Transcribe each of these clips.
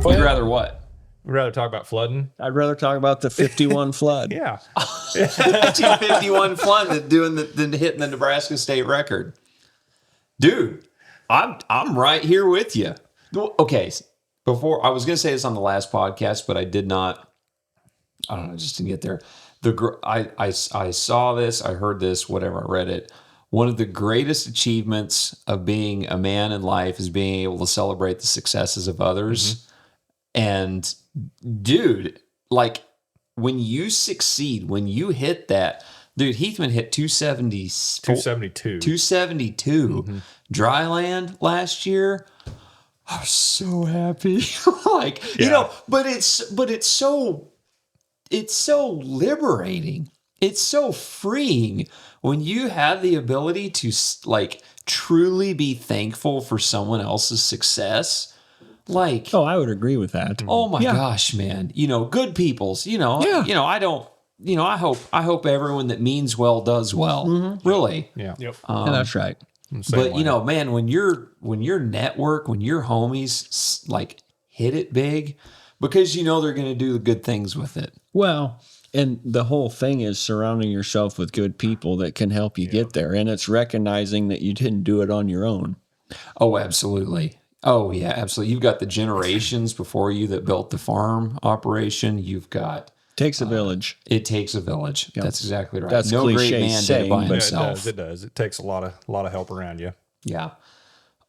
You'd rather what? We'd rather talk about flooding. I'd rather talk about the 51 flood. Yeah. 1951 flood than hitting the Nebraska state record. Dude, I'm right here with you. Okay, before I was going to say this on the last podcast, but I did not. I don't know, just didn't get there. I saw this, I heard this, whatever, I read it. One of the greatest achievements of being a man in life is being able to celebrate the successes of others. Mm-hmm. And dude, like when you succeed, when you hit that, dude, Heathman hit 272. Mm-hmm. Dry land last year. I was so happy. You know, but it's so liberating. It's so freeing when you have the ability to like truly be thankful for someone else's success. Like, oh, I would agree with that. Oh my gosh, man. You know, good peoples, I hope everyone that means well does well. Mm-hmm. Really. Yeah. Yep. That's right. But way. Man, when your network, when your homies like hit it big, because they're going to do good things with it. Well, and the whole thing is surrounding yourself with good people that can help you get there. And it's recognizing that you didn't do it on your own. Oh, absolutely. Oh, yeah, absolutely. You've got the generations before you that built the farm operation. You've got... Takes a village. It takes a village. Yep. That's exactly right. That's no cliche great man did it by himself. It does. It takes a lot of help around you. Yeah.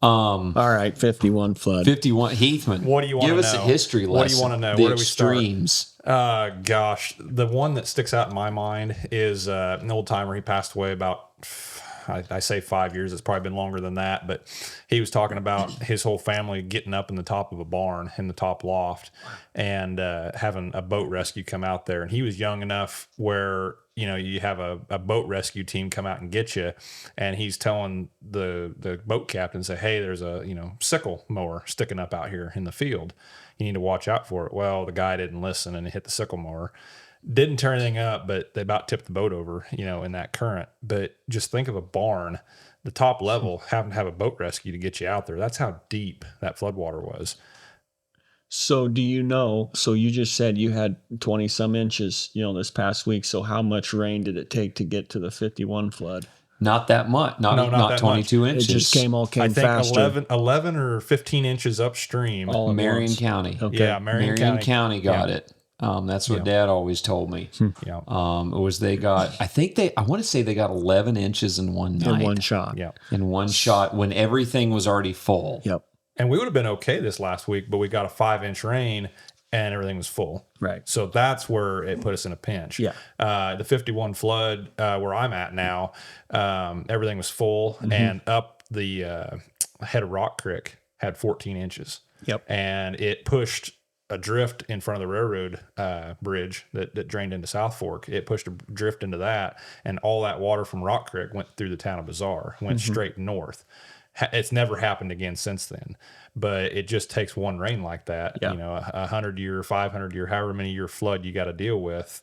All right, 51 flood. 51 Heathman. What do you want to know? Give us a history lesson. What do you want to know? The Where do we start? Extremes. Gosh, the one that sticks out in my mind is an old timer. He passed away about, I say 5 years. It's probably been longer than that. But he was talking about his whole family getting up in the top of a barn in the top loft and having a boat rescue come out there. And he was young enough where, you have a boat rescue team come out and get you. And he's telling the boat captain, say, hey, there's a, sickle mower sticking up out here in the field. You need to watch out for it. Well, the guy didn't listen and he hit the sickle mower. Didn't turn anything up, but they about tipped the boat over, in that current. But just think of a barn, the top level, having to have a boat rescue to get you out there. That's how deep that floodwater was. So do you know, you just said you had 20 some inches, this past week. So how much rain did it take to get to the 51 flood? Not that much. Not 22 much. inches. It just came I think faster. 11 or 15 inches upstream. All Marion County. Okay. Yeah, Marion County got it. That's what Dad always told me. Yeah. It was I want to say they got 11 inches in one night. In one shot. Yeah. In one shot when everything was already full. Yep. And we would have been okay this last week, but we got a 5-inch rain and everything was full. Right. So that's where it put us in a pinch. Yeah. The 51 flood, where I'm at now, everything was full and up the head of Rock Creek had 14 inches. Yep. And it pushed a drift in front of the railroad bridge that drained into South Fork. It pushed a drift into that, and all that water from Rock Creek went through the town of Bazaar, went straight north. It's never happened again since then, but it just takes one rain like that. Yeah. 100-year, 500-year, however many year flood you got to deal with.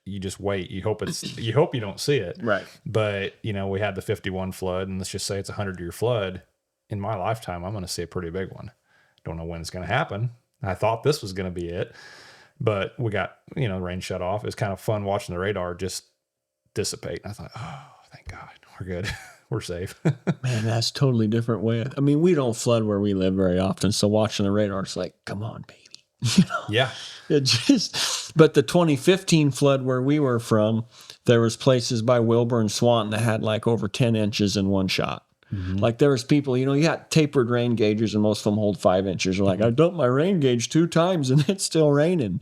You just wait. You hope you don't see it. Right. But we had the 51 flood, and let's just say it's a 100-year flood. In my lifetime, I'm going to see a pretty big one. Don't know when it's going to happen. I thought this was going to be it, but we got, rain shut off. It was kind of fun watching the radar just dissipate. And I thought, oh, thank God, we're good. We're safe. Man, that's totally different way. I mean, we don't flood where we live very often. So watching the radar, it's like, come on, baby. Yeah. But the 2015 flood where we were from, there was places by Wilbur and Swanton that had like over 10 inches in one shot. Mm-hmm. Like there was people, you got tapered rain gauges and most of them hold 5 inches. They're like, I dumped my rain gauge 2 times and it's still raining.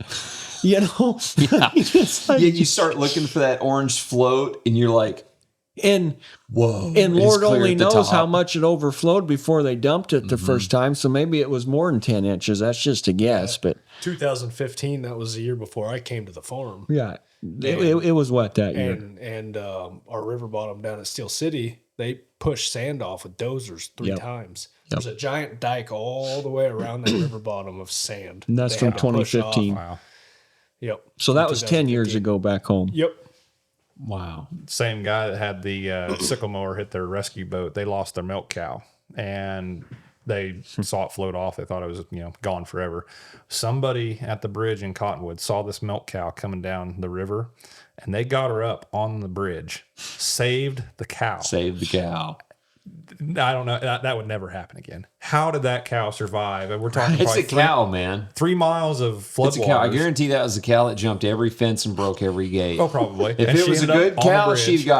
Yeah. You start looking for that orange float and you're like, whoa. And Lord only knows how much it overflowed before they dumped it the first time. So maybe it was more than 10 inches. That's just a guess. But 2015, that was the year before I came to the farm. Yeah. It was what that year? And our river bottom down at Steel City, they pushed sand off with dozers 3 times. There's a giant dike all the way around that river bottom of sand. And that's from 2015. Wow. Yep. So that was 10 years ago back home. Yep. Wow. Same guy that had the sickle mower hit their rescue boat. They lost their milk cow. And They saw it float off. They thought it was, gone forever. Somebody at the bridge in Cottonwood saw this milk cow coming down the river, and they got her up on the bridge, saved the cow. Save the cow. I don't know. That would never happen again. How did that cow survive? And we're talking It's probably a cow, man. 3 miles of flood It's a cow. I waters. guarantee that was a cow that jumped every fence and broke every gate. Oh, probably. If And it she was a ended up good on the cow,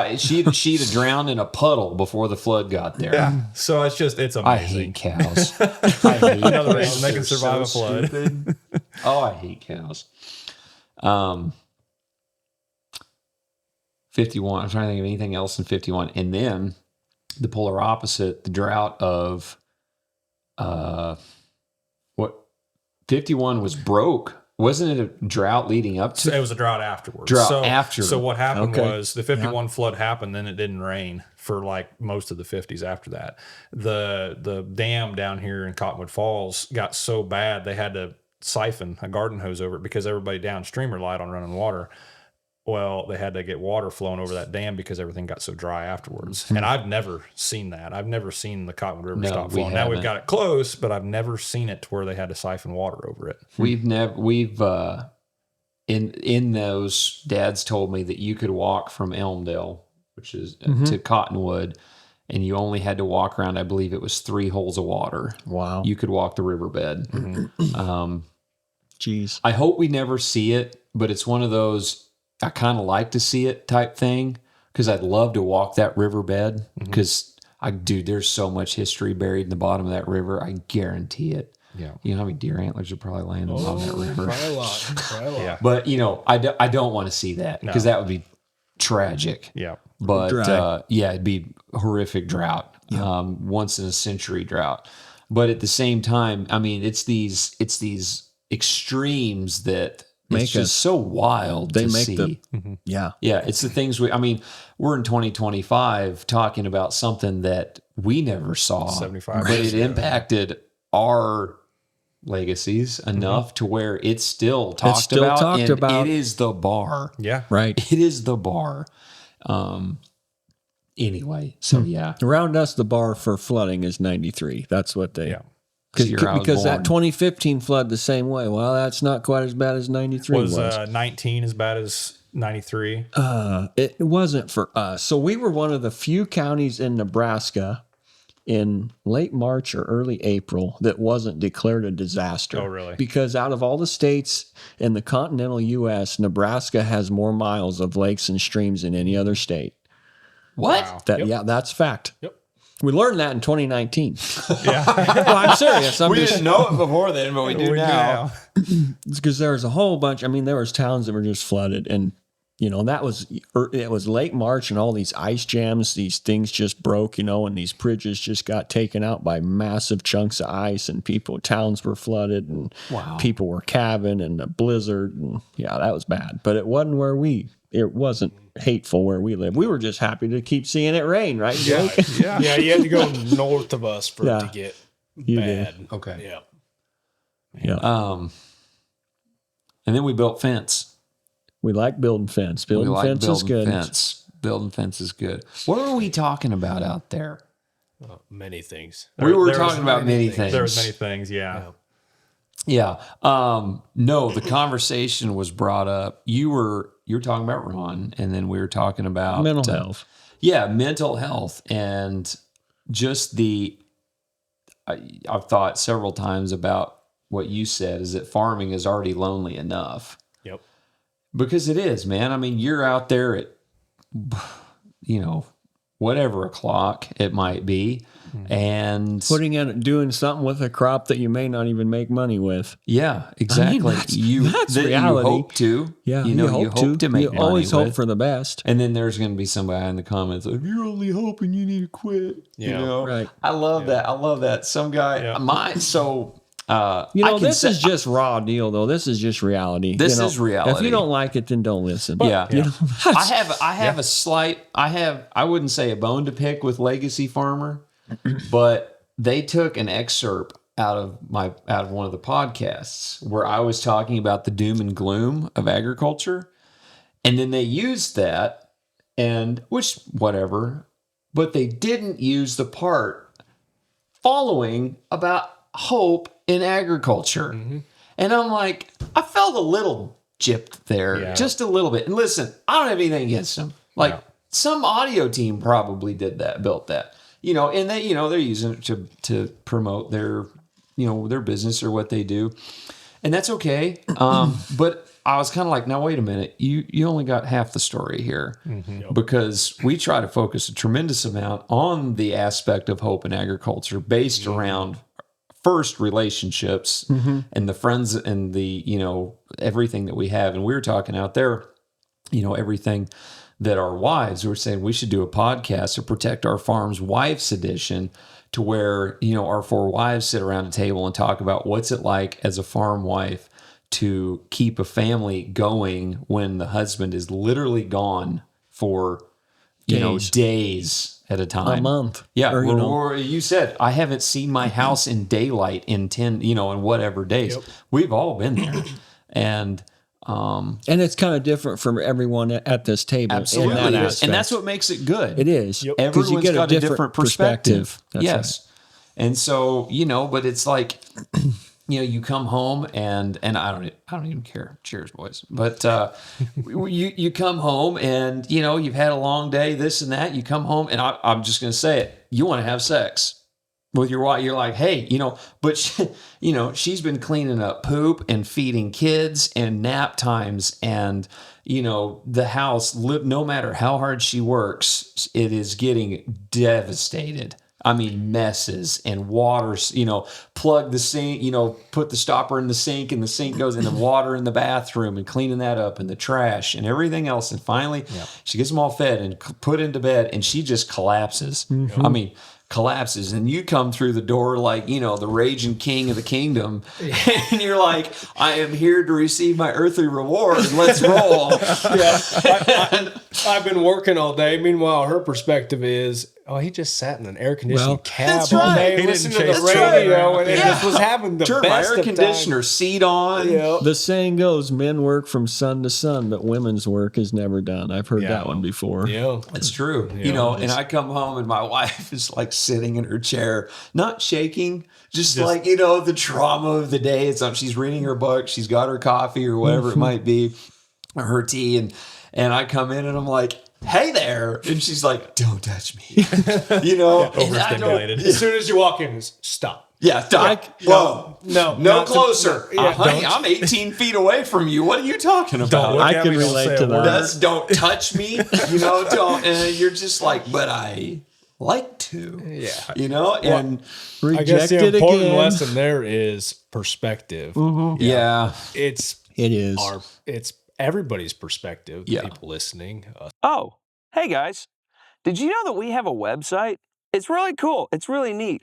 bridge. she'd have drowned in a puddle before the flood got there. Yeah. So it's amazing. I hate cows. I hate Another cows. reason they can They're survive a flood. stupid. Oh, I hate cows. 51. I'm trying to think of anything else in 51. And then the polar opposite, the drought of 51 was broke. Wasn't it a drought leading up to? It was a drought afterwards. After. So what happened Okay. was the 51 flood happened, then it didn't rain for like most of the 50s after that. The dam down here in Cottonwood Falls got so bad they had to siphon a garden hose over it because everybody downstream relied on running water. Well, they had to get water flowing over that dam because everything got so dry afterwards. And I've never seen that. I've never seen the Cottonwood River No, stop we flowing. Now we've haven't. got it close, but I've never seen it to where they had to siphon water over it. We've in those, dads told me that you could walk from Elmdale, which is to Cottonwood, and you only had to walk around, I believe it was 3 holes of water. Wow. You could walk the riverbed. Jeez. I hope we never see it, but it's one of those I kind of like to see it type thing because I'd love to walk that riverbed because there's so much history buried in the bottom of that river. I guarantee it. Yeah. You know how many deer antlers are probably laying along that river? Probably a lot. Probably a lot. Yeah. But, I don't want to see that because that would be tragic. Yeah. But Dry. it'd be horrific drought, once in a century drought. But at the same time, I mean, it's these extremes that Make it's just so wild They to make see. Yeah. Yeah, it's the things we're in 2025 talking about something that we never saw, 75 but years it ago. impacted our legacies enough to where it's still talked still about. talked and about. It is the bar. Yeah. Right. It is the bar. Anyway, so yeah. Around us, the bar for flooding is 93. That's what they. Yeah. Because that born. 2015 flood the same way. Well, that's not quite as bad as 93 was. Was 19 as bad as 93? It wasn't for us. So we were one of the few counties in Nebraska in late March or early April that wasn't declared a disaster. Oh, really? Because out of all the states in the continental U.S., Nebraska has more miles of lakes and streams than any other state. What? Wow. Yeah, that's fact. Yep. We learned that in 2019. Yeah. Well, I'm serious. We didn't know it before then, but we do now. Because there was a whole bunch. I mean, there was towns that were just flooded, and it was late March, and all these ice jams, these things just broke, and these bridges just got taken out by massive chunks of ice, and towns were flooded, and people were calving, and a blizzard, and that was bad. But it wasn't hateful where we live. We were just happy to keep seeing it rain, right, Jake? Yeah. Yeah, you had to go north of us for it to get You bad. did. Okay. Yeah. Yeah. And then we built fence. We like building fence. Building fence is good. Building fence is good. What were we talking about out there? Many things. We were there was talking about many things. There was many things, yeah. Yeah. No, the conversation was brought up. You were talking about Ron, and then we were talking about Mental health. Yeah, mental health, and just I've thought several times about what you said is that farming is already lonely enough. Yep. Because it is, man. I mean, you're out there at, whatever o'clock it might be, and Doing something with a crop that you may not even make money with. yeah, exactly. That's that reality. You hope to. Yeah, you hope to make You money always with. hope for the best. And then there's going to be somebody in the comments, if you're only hoping, you need to quit. Yeah. Right. I love that. I love that. Some guy, This is just raw deal, though. This is just reality. This is reality. If you don't like it, then don't listen. Yeah. I have a slight, I wouldn't say a bone to pick with Legacy Farmer, but they took an excerpt out of one of the podcasts where I was talking about the doom and gloom of agriculture. And then they used that but they didn't use the part, following about hope in agriculture. And I'm like, I felt a little gypped there, just a little bit. And listen, I don't have anything against them. Like some audio team probably built that, and they, they're using it to promote their, their business or what they do. And that's okay. But I was kind of like, now, wait a minute. You only got half the story here because we try to focus a tremendous amount on the aspect of hope in agriculture based around first relationships and the friends and the, everything that we have. And we were talking out there, everything that our wives were saying we should do a podcast to protect our farms wives edition, to where, our 4 wives sit around a table and talk about what's it like as a farm wife to keep a family going when the husband is literally gone for, days at a time. A month. Yeah. Or, Or you said, I haven't seen my house in daylight in 10, in whatever days. Yep. We've all been there. And it's kind of different from everyone at this table. absolutely. In that And that's aspect. what makes it good. It is. Yep. 'Cause Everyone's you get got a different perspective. That's yes. And so, but it's like, you come home and I don't even care. Cheers, boys. But you come home and, you've had a long day, this and that. You come home and I'm just going to say it. You want to have sex with your wife. You're like, hey, but she's been cleaning up poop and feeding kids and nap times and, the house, no matter how hard she works, it is getting devastated. I mean, messes and water, plug the sink, put the stopper in the sink and the sink goes in the water in the bathroom and cleaning that up and the trash and everything else. And finally, she gets them all fed and put into bed and she just collapses. I mean, collapses. And you come through the door like, the raging king of the kingdom. And you're like, I am here to receive my earthly reward. Let's roll. I've been working all day. Meanwhile, her perspective is, he just sat in an air conditioned cab that's all right. day, He listening to didn't the chase the radio, weather. and it just was having the Turn my best air of conditioner seat on. time. Yep. The saying goes, men work from sun to sun, but women's work is never done. I've heard that one before. Yeah. It's true. And I come home and my wife is like sitting in her chair, not shaking, just like, the trauma of the day. She's reading her book. She's got her coffee or whatever it might be, or her tea. And I come in and I'm like, hey there. And she's like, don't touch me. And I don't- Overstimulated. As soon as you walk in, stop. Yeah, whoa. No, No not to- closer. Yeah, Honey, I'm 18 feet away from you. What are you talking about? Don't look I at can me, don't relate say a to that. word. Don't touch me. Don't. And you're just like, but I like to. Yeah. And I guess the Rejected important again. lesson there is perspective. yeah. It's It is. it's everybody's perspective. Yeah. People listening. Oh, hey guys. Did you know that we have a website? It's really cool. It's really neat.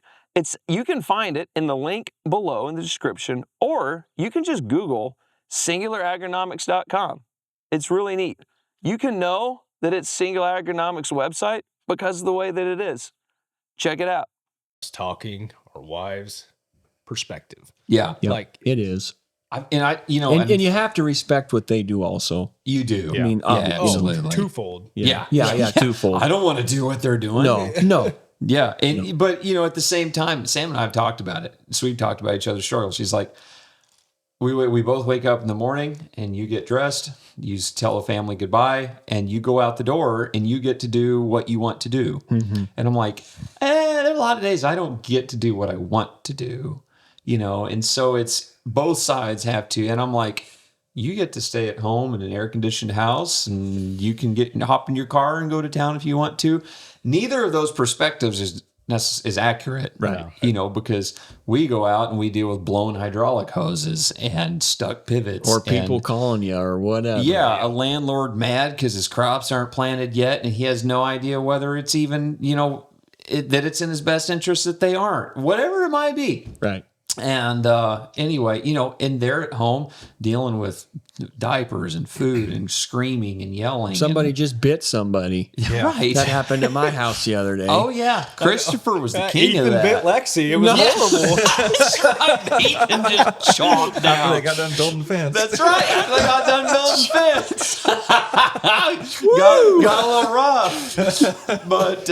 You can find it in the link below in the description, or you can just Google singularagronomics.com. It's really neat. You can know that it's Singular Agronomics website because of the way that it is. Check it out. Talking, our wives' perspective. Yeah. Yep, Like it is. And you have to respect what they do also. you do. I mean, Yeah, obviously. absolutely. twofold. Yeah. Yeah, twofold. I don't want to do what they're doing. No. Yeah. But, at the same time, Sam and I have talked about it. So we've talked about each other's struggles. She's like, we both wake up in the morning and you get dressed, you tell the family goodbye, and you go out the door and you get to do what you want to do. And I'm like, there are a lot of days I don't get to do what I want to do, and so it's both sides have to. And I'm like, you get to stay at home in an air conditioned house and you can hop in your car and go to town if you want to. Neither of those perspectives is accurate, Right. Because we go out and we deal with blown hydraulic hoses and stuck pivots Or people and, calling you or whatever. yeah, a landlord mad because his crops aren't planted yet and he has no idea whether it's even, that it's in his best interest that they aren't, whatever it might be. Right. And anyway, and they're at home dealing with diapers and food and screaming and yelling. Somebody just bit somebody. Right. That happened at my house the other day. Oh, yeah. Christopher was the king Ethan of that. bit Lexi. It was horrible. Ethan just chomped After down. they got done building the fence. That's right. After they got done building fence. got a little rough. But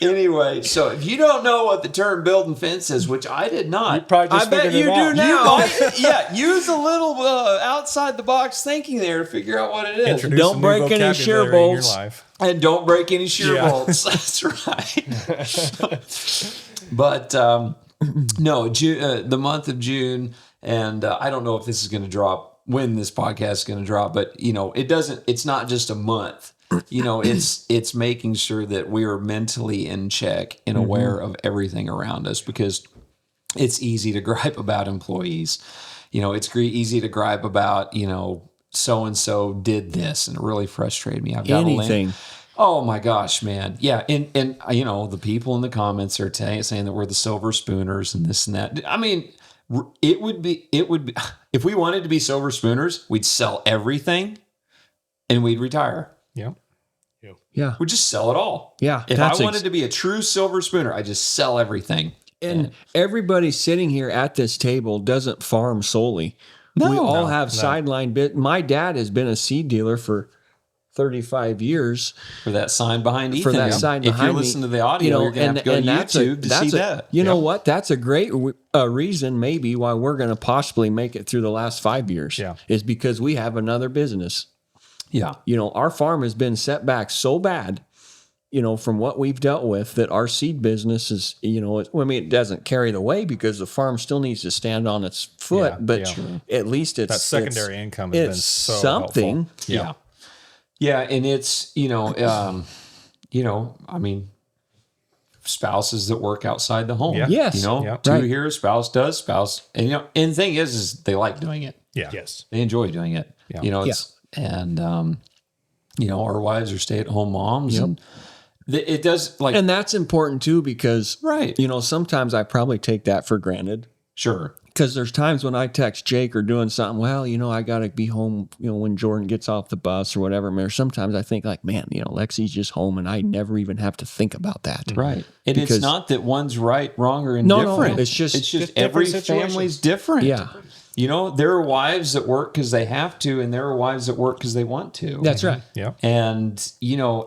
Anyway, so if you don't know what the term build and fence is, which I did not, You probably just I bet figured you it do out. now. yeah, use a little outside the box thinking there to figure out what it is. Introduce Don't a new break any shear vocabulary in your bolts. life. And don't break any shear Yeah. bolts. That's right. But no, the month of June, and I don't know if this is going to drop, when this podcast is going to drop, but it's not just a month. It's making sure that we are mentally in check and aware of everything around us, because it's easy to gripe about employees. It's easy to gripe about, so-and-so did this and it really frustrated me. I've got Anything. Oh my gosh, man. Yeah. And the people in the comments are saying that we're the silver spooners and this and that. I mean, it would be, if we wanted to be silver spooners, we'd sell everything and we'd retire. Yeah. Yeah. We'd just sell it all. Yeah, If that's I wanted to be a true silver spooner, I just sell everything. And everybody sitting here at this table doesn't farm solely. No. We all No, have sideline bit. My dad has been a seed dealer for 35 years. For that sign behind Ethan. For that sign if behind you're me, listening to the audio, you're going to have to go to YouTube to see that. You know what? That's a great reason maybe why we're going to possibly make it through the last 5 years. Yeah. Is because we have another business. Yeah. Our farm has been set back so bad, from what we've dealt with, that our seed business is, it doesn't carry the way because the farm still needs to stand on its foot, Yeah, but at least it's That secondary income has been it's so something. helpful. Yeah. Yeah. And it's, I mean, spouses that work outside the home. Yeah. Yes. Yeah. Two Right. here, spouse does, spouse. And, and the thing is they like doing it. Yeah. Yes. They enjoy doing it. Yeah. And, our wives are stay at home moms and it does like, And that's important too, because, right. sometimes I probably take that for granted. Sure. Because there's times when I text Jake or doing something, well, I got to be home, when Jordan gets off the bus or whatever. I mean, sometimes I think like, man, Lexi's just home and I never even have to think about that. Right. And Because- it's not that one's right, wrong, or No, indifferent. it's just every different family's different. Yeah. There are wives that work because they have to, and there are wives that work because they want to. That's right. Yeah. And,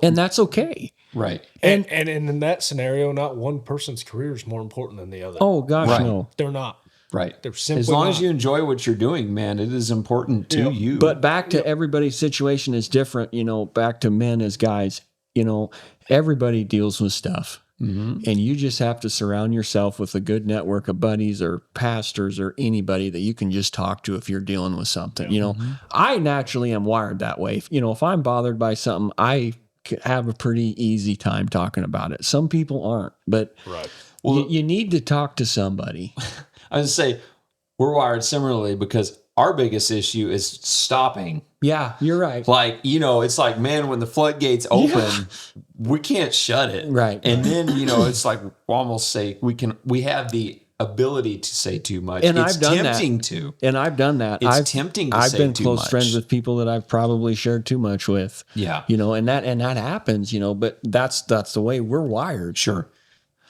And that's okay. right. And in that scenario, not one person's career is more important than the other. Oh, gosh, Right. no. They're not. Right. They're simply as long not. as you enjoy what you're doing, man, it is important to Yeah. you. But back to everybody's situation is different, back to men as guys, everybody deals with stuff. Mhm. And you just have to surround yourself with a good network of buddies or pastors or anybody that you can just talk to if you're dealing with something. I naturally am wired that way. If I'm bothered by something, I have a pretty easy time talking about it. Some people aren't, but Right. you need to talk to somebody. I was going to say, we're wired similarly because our biggest issue is stopping. Yeah, you're right. Like, it's like, man, when the floodgates open, we can't shut it. Right. And then, it's like, we'll almost say we have the ability to say too much. And it's I've done that. tempting to. And I've done that. It's tempting to I've say been too close much. friends with people that I've probably shared too much with. Yeah. And that happens, but that's the way we're wired. Sure.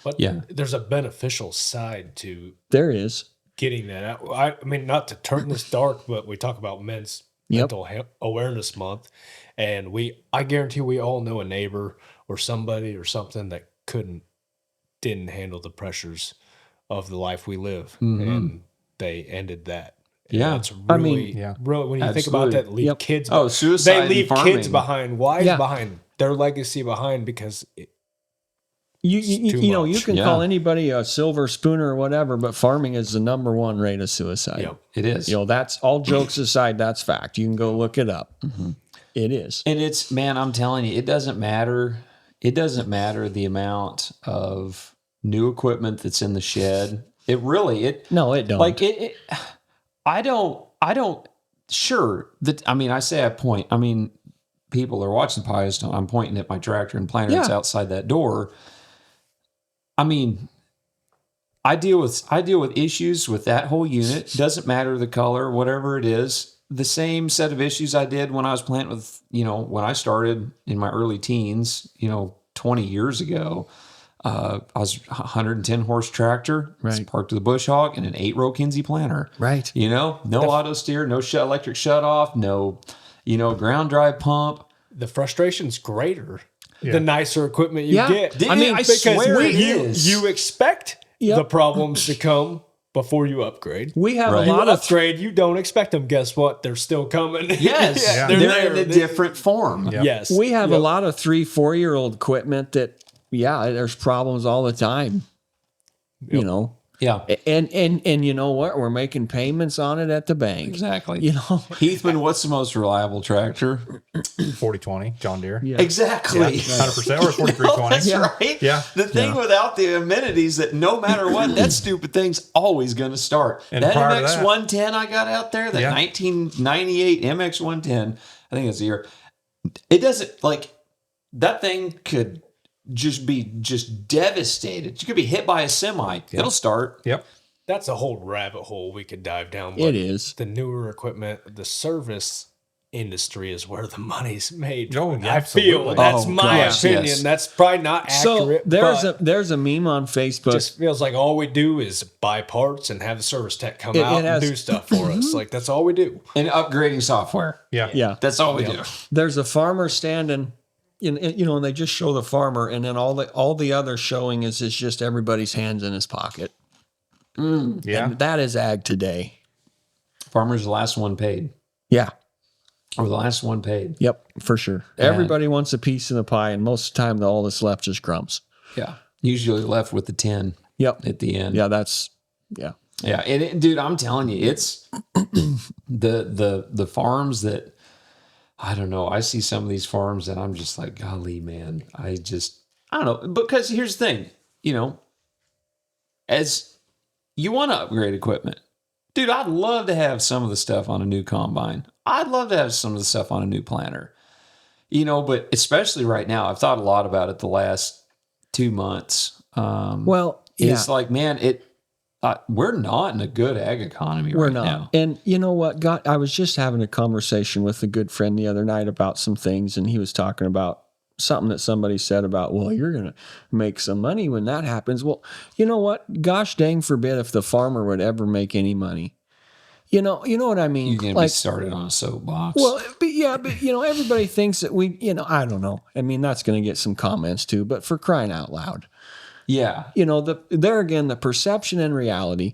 But Yeah. there's a beneficial side to There is. getting that out. I mean, not to turn this dark, but we talk about men's mental awareness month, and I guarantee we all know a neighbor or somebody or something that didn't handle the pressures of the life we live, and they ended that. And Yeah. that's really, I mean, really when you think Absolutely. about that, leave Yep. kids. Oh, suicide They and leave farming. kids behind, wives Yeah. behind, their legacy behind because You too you much. can Yeah. call anybody a silver spooner or whatever, but farming is the number one rate of suicide. Yep. It is. That's all jokes aside. That's fact. You can go look it up. It is. And it's, man, I'm telling you, it doesn't matter. It doesn't matter the amount of new equipment that's in the shed. No, it don't. Like I don't, sure that, people are watching the podcast. I'm pointing at my tractor and planter that's Yeah. outside that door. I deal with issues with that whole unit. Doesn't matter the color, whatever it is. The same set of issues I did when I was planting with, when I started in my early teens, 20 years ago. I was a 110 horse tractor, Right. parked with a bush hog and an 8-row Kinsey planter. Right. No auto steer, no electric shut off, no, ground drive pump. the frustration's greater the nicer equipment you get. Dude, I mean, I Because swear it is. you expect the problems to come before you upgrade. We have Right. a lot You of upgrade, you don't expect them. Guess what? They're still coming. Yes, they're they're there. in a different form. Yep. Yes, we have a lot of 3-4-year-old equipment that there's problems all the time. You know. Yeah, And you know what? We're making payments on it at the bank. exactly. You know. Heathman, what's the most reliable tractor? 4020 John Deere. Yeah. Exactly. 100% or 4320. That's right. Yeah. The thing without the amenities that no matter what, that stupid thing's always going to start. And that prior to MX that- 110 I got out there, that Yeah. 1998 MX 110, I think it's the year. It doesn't like that thing could just be devastated. You could be hit by a semi. It'll start. Yep. That's a whole rabbit hole we could dive down. It is. The newer equipment, the service industry is where the money's made. Oh, I feel absolutely. that's Oh, my gosh, opinion. yes. That's probably not So accurate. there's a meme on Facebook. just feels like all we do is buy parts and have the service tech come It out has- and do stuff for us. Like that's all we do. And upgrading software. Yeah. yeah. That's all we do. There's a farmer standing, and they just show the farmer, and then all the other showing is just everybody's hands in his pocket. Yeah. And that is ag today. Farmer's the last one paid. Yeah. Or the last one paid. Yep, for sure. Everybody wants a piece of the pie, and most of the time, all that's left is crumbs. Yeah. Usually left with the 10 Yep. at the end. Yeah, that's yeah. Yeah. And dude, I'm telling you, it's the farms that I don't know. I see some of these farms and I'm just like, golly, man. I don't know. Because here's the thing, as you want to upgrade equipment. Dude, I'd love to have some of the stuff on a new combine. I'd love to have some of the stuff on a new planter. But especially right now, I've thought a lot about it the last 2 months. Well, yeah, It's like, man, we're not in a good ag economy we're right not. now. And you know what? God, I was just having a conversation with a good friend the other night about some things, and he was talking about something that somebody said about, well, you're going to make some money when that happens. Well, you know what? Gosh dang forbid if the farmer would ever make any money. You know what I mean? You're going to be started on a soapbox. Well, but everybody thinks that I don't know. I mean, that's going to get some comments too, but for crying out loud. yeah. There again, the perception and reality.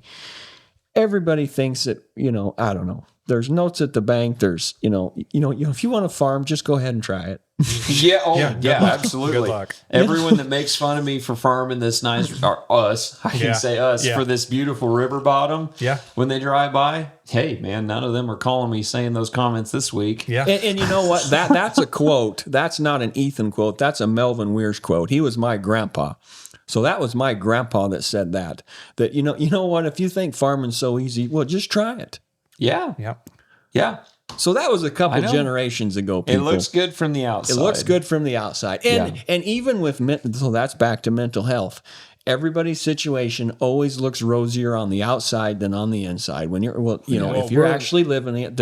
Everybody thinks that, I don't know. There's notes at the bank. There's, if you want to farm, just go ahead and try it. Yeah. Oh, Yeah, yeah, good luck. absolutely. Good luck. Everyone that makes fun of me for farming this nice, or us, I can Yeah. say us, Yeah. for this beautiful river bottom. Yeah. When they drive by, hey, man, none of them are calling me saying those comments this week. Yeah. And you know what? That's a quote. That's not an Ethan quote. That's a Melvin Weir's quote. He was my grandpa. So that was my grandpa that said that. That, you know what? If you think farming's so easy, well, just try it. Yeah. Yeah. Yeah. So that was a couple know. generations ago, It people. looks good from the outside. It looks good from the outside. And even with so that's back to mental health. Everybody's situation always looks rosier on the outside than on the inside. When if you're actually living it,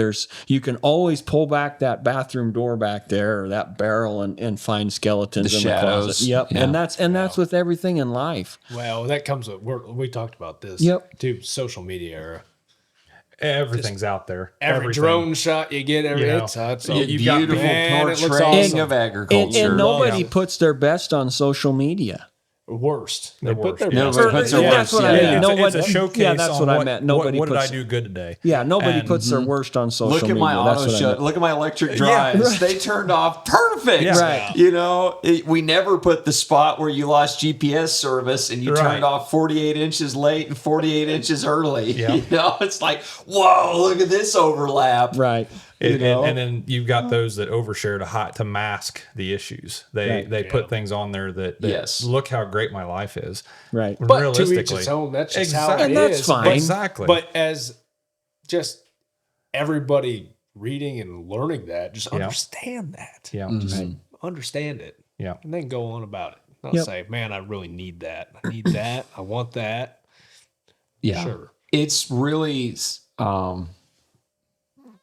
you can always pull back that bathroom door back there or that barrel and find skeletons The in shadows. the closet. Yep. Yeah. And that's with everything in life. Well, that comes with we talked about this. Yep. Too, social media era. Everything's out there. Every Everything. drone shot you get, it's you've got beautiful man, it looks portraying awesome. of agriculture. And nobody puts their best on social media. worst. They The put worst, their yeah. best. Nobody puts their That's worst. what I Yeah. mean. It's, Nobody, it's a showcase. Yeah, that's on what I meant. Nobody what did puts. I do good today? Yeah, nobody And- puts their worst on social Look media. at my That's auto what I shut. meant. Look at my electric Yeah, drives. right. They turned off perfect. Yeah. Right. We never put the spot where you lost GPS service and you Right. turned off 48 inches late and 48 inches early. Yeah. It's like, whoa, look at this overlap. Right. And then you've got those that overshare to mask the issues. They put things on there that Yes. look how great my life is. Right. When But to realistically, each its own. That's just Exactly. how it And that's is. fine. But, Exactly. but as just everybody reading and learning that, just Yeah. understand that. yeah, Just understand it. yeah, And then go on about it. Not Yep. say, man, I really need that. I need that. I want that. Yeah. Sure. It's really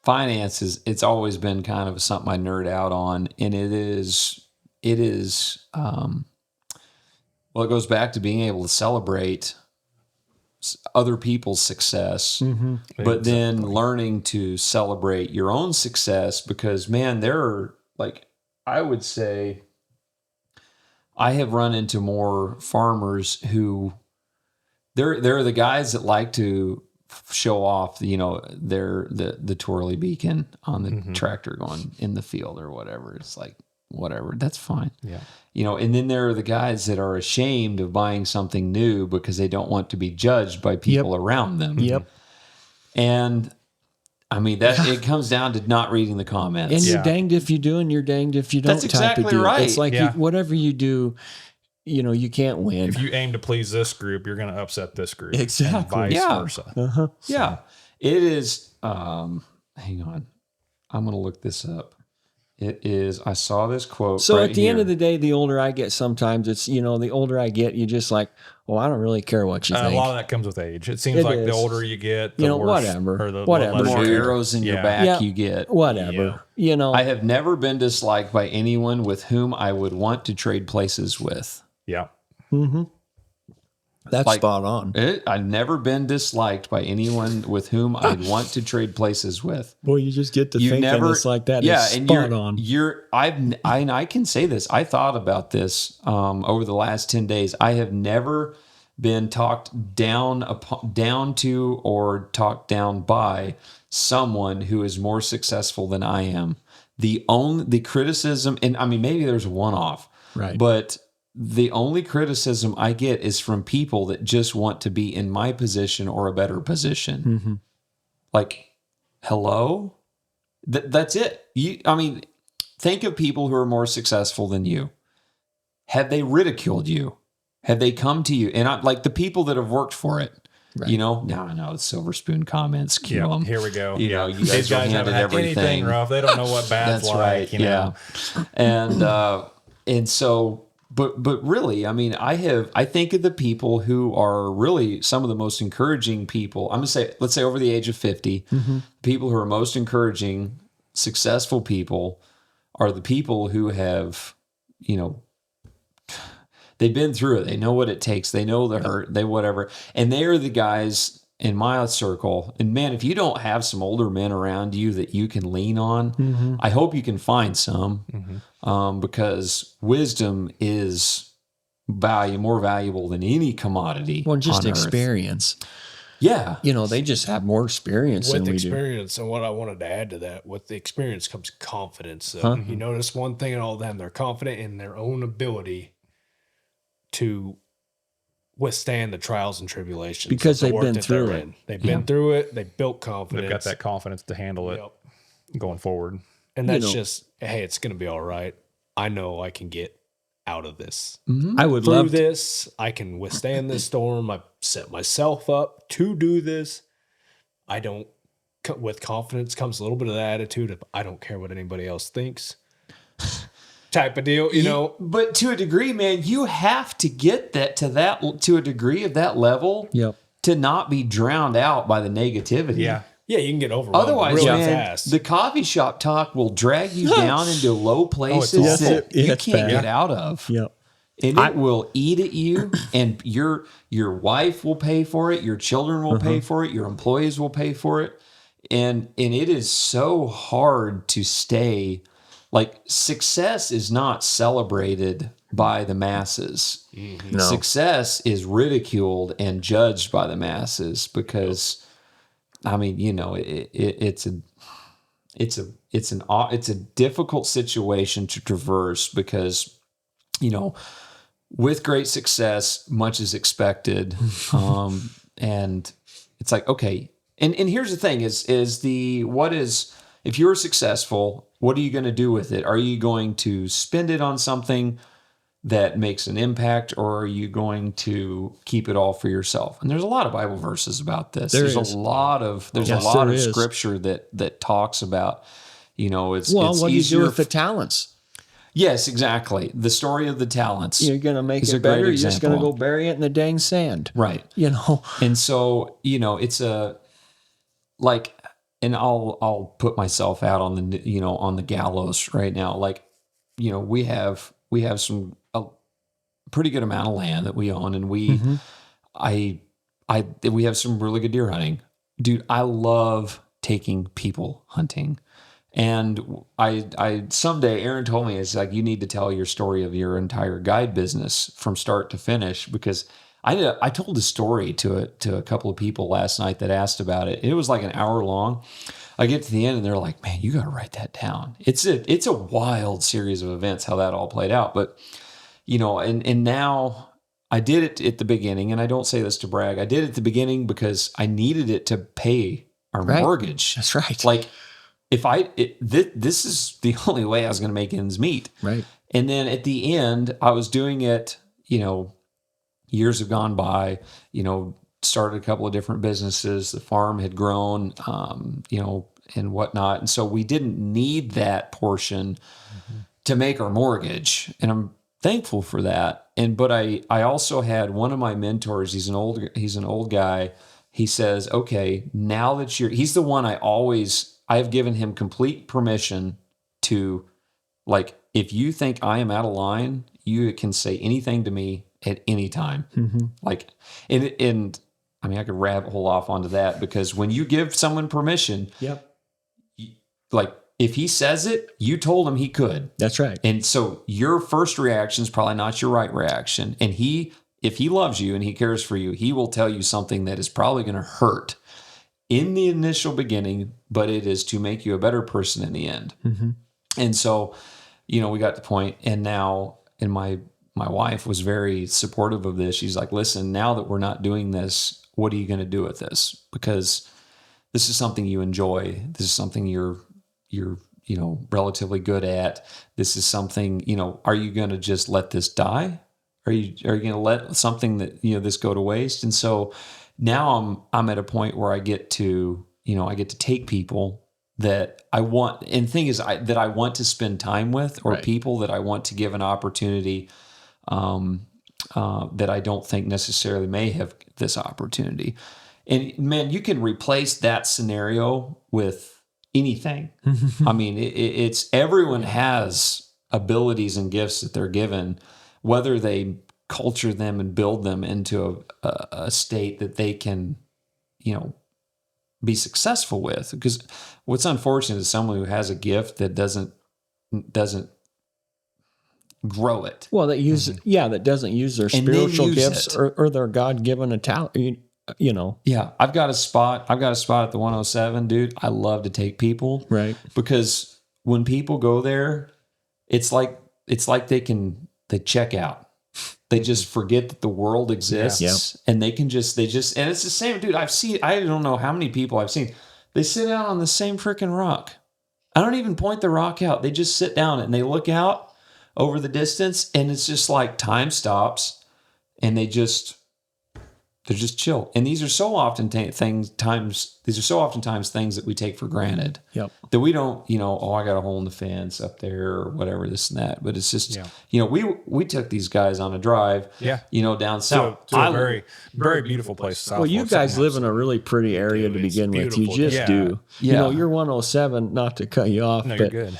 finances. It's always been kind of something I nerd out on. And it is, well, it goes back to being able to celebrate other people's success, but then learning to celebrate your own success because, man, there are, like, I would say I have run into more farmers who they're the guys that like to show off, the twirly beacon on the tractor going in the field or whatever. It's like, whatever, that's fine. Yeah. And then there are the guys that are ashamed of buying something new because they don't want to be judged by people around them. Yep. And I mean, it comes down to not reading the comments. And you're danged if you do, and you're danged if you don't. That's exactly type of deal. right. It's like whatever you do, you can't win. If you aim to please this group, you're going to upset this group. Exactly. And vice Yeah. versa. Uh-huh. Yeah. It is, hang on. I'm going to look this up. It is, I saw this quote. So right at the end here. of the day, the older I get, sometimes it's, the older I get, you just like, well, I don't really care what you A think. lot of that comes with age. It seems It like the is. older you get, the worse. Whatever. Or the Whatever. the less more you- arrows in your Yeah. back Yeah. you get. Whatever. I have never been disliked by anyone with whom I would want to trade places with. Yeah. That's Like- spot on. I've never been disliked by anyone with whom I'd want to trade places with. Boy, you just get to You thinking never, it's like that. Yeah, It's and spot on. I can say this. I thought about this over the last 10 days. I have never been talked down to or talked down by someone who is more successful than I am. The criticism, and I mean, maybe there's a one-off, Right. but the only criticism I get is from people that just want to be in my position or a better position. Mm-hmm. Like, hello? That's it. Think of people who are more successful than you. Have they ridiculed you? Have they come to you? And like the people that have worked for it, Right. no, it's silver spoon comments. Cue them. Here we go. You guys These are guys haven't handed had everything. anything rough. They don't know what bad's That's like. right. You know? Yeah. And so, but really, I mean, I think of the people who are really some of the most encouraging people. I'm going to say, let's say over the age of 50, people who are most encouraging, successful people are the people who have, they've been through it. They know what it takes. They know the hurt, they whatever. And they are the guys in my circle. And man, if you don't have some older men around you that you can lean on, I hope you can find some, because wisdom is more valuable than any commodity. Well, just on earth. experience. Yeah. They just have more experience With than we do. experience, and what I wanted to add to that, with the experience comes confidence. So you notice one thing in all of them, they're confident in their own ability to withstand the trials and tribulations. Because of the they've work been that through they're it. in. They've been through it. They built confidence. They've got that confidence to handle it Yep. going forward. And that's just, hey, it's going to be all right. I know I can get out of this. I would Through love to. this, I can withstand this storm. I set myself up to do this. With confidence comes a little bit of the attitude of, I don't care what anybody else thinks type of deal, But to a degree, man, you have to get to a degree of that level Yep. to not be drowned out by the negativity. Yeah. Yeah, you can get overwhelmed Otherwise, really man, fast. the coffee shop talk will drag you down into low places awful. that you It's can't bad. get out of. Yep. And it will eat at you, and your wife will pay for it, your children will pay for it, your employees will pay for it. And it is so hard to stay, like, success is not celebrated by the masses. No. Success is ridiculed and judged by the masses because, I mean, it's a difficult situation to traverse because, with great success, much is expected. And it's like, okay. And here's the thing if you're successful, what are you going to do with it? Are you going to spend it on something that makes an impact, or are you going to keep it all for yourself? And there's a lot of Bible verses about this. There's a lot of scripture that talks about, it's Well, it's what do you easier do with the talents? Yes, exactly. The story of the talents. You're going to make is a it great better. You're just going to example. go bury it in the dang sand. Right. And so, it's and I'll put myself out on the, on the gallows right now. Like, we have a pretty good amount of land that we own, and we have some really good deer hunting. Dude, I love taking people hunting. And I someday, Aaron told me, it's like, you need to tell your story of your entire guide business from start to finish, because I told a story to a couple of people last night that asked about it. It was like an hour long. I get to the end and they're like, man, you got to write that down. It's a wild series of events, how that all played out. But, and now I did it at the beginning, and I don't say this to brag. I did it at the beginning because I needed it to pay our mortgage. That's right. Like, this is the only way I was going to make ends meet. Right. And then at the end, I was doing it, years have gone by, started a couple of different businesses. The farm had grown, and whatnot. And so we didn't need that portion to make our mortgage. And I'm thankful for that. But I also had one of my mentors, he's an old guy. He says, okay, now that he's the one I've given him complete permission to, like, if you think I am out of line, you can say anything to me at any time. Mm-hmm. Like, and I mean, I could rabbit hole off onto that, because when you give someone permission, Yep. Like, if he says it, you told him he could. That's right. And so your first reaction is probably not your right reaction. And if he loves you and he cares for you, he will tell you something that is probably going to hurt in the initial beginning, but it is to make you a better person in the end. Mm-hmm. And so, we got to the point, and now, and my wife was very supportive of this. She's like, listen, now that we're not doing this, what are you going to do with this? Because this is something you enjoy. This is something you're relatively good at. This is something, are you going to just let this die? Are you going to let something that, this go to waste? And so now I'm at a point where I get to take people that I want, and the thing is that I want to spend time with, or people that I want to give an opportunity, that I don't think necessarily may have this opportunity. And man, you can replace that scenario with anything. I mean, it's everyone has abilities and gifts that they're given, whether they culture them and build them into a state that they can, be successful with. Because what's unfortunate is someone who has a gift that doesn't grow it. Well, that doesn't use their spiritual gifts or their God-given talent. Yeah, I've got a spot at the 107, dude. I love to take people, right? Because when people go there, it's like they check out. They just forget that the world exists, and and it's the same, dude. I don't know how many people I've seen. They sit out on the same freaking rock. I don't even point the rock out. They just sit down and they look out over the distance, and it's just like time stops, and they're just chill. And these are so often things that we take for granted. Yep. That we don't, I got a hole in the fence up there or whatever, this and that. But it's just, we took these guys on a drive, down south. To a very, very beautiful place. Well, you guys live in a really pretty area to begin with. You just do. Yeah. You're 107, not to cut you off. No, but, you're good.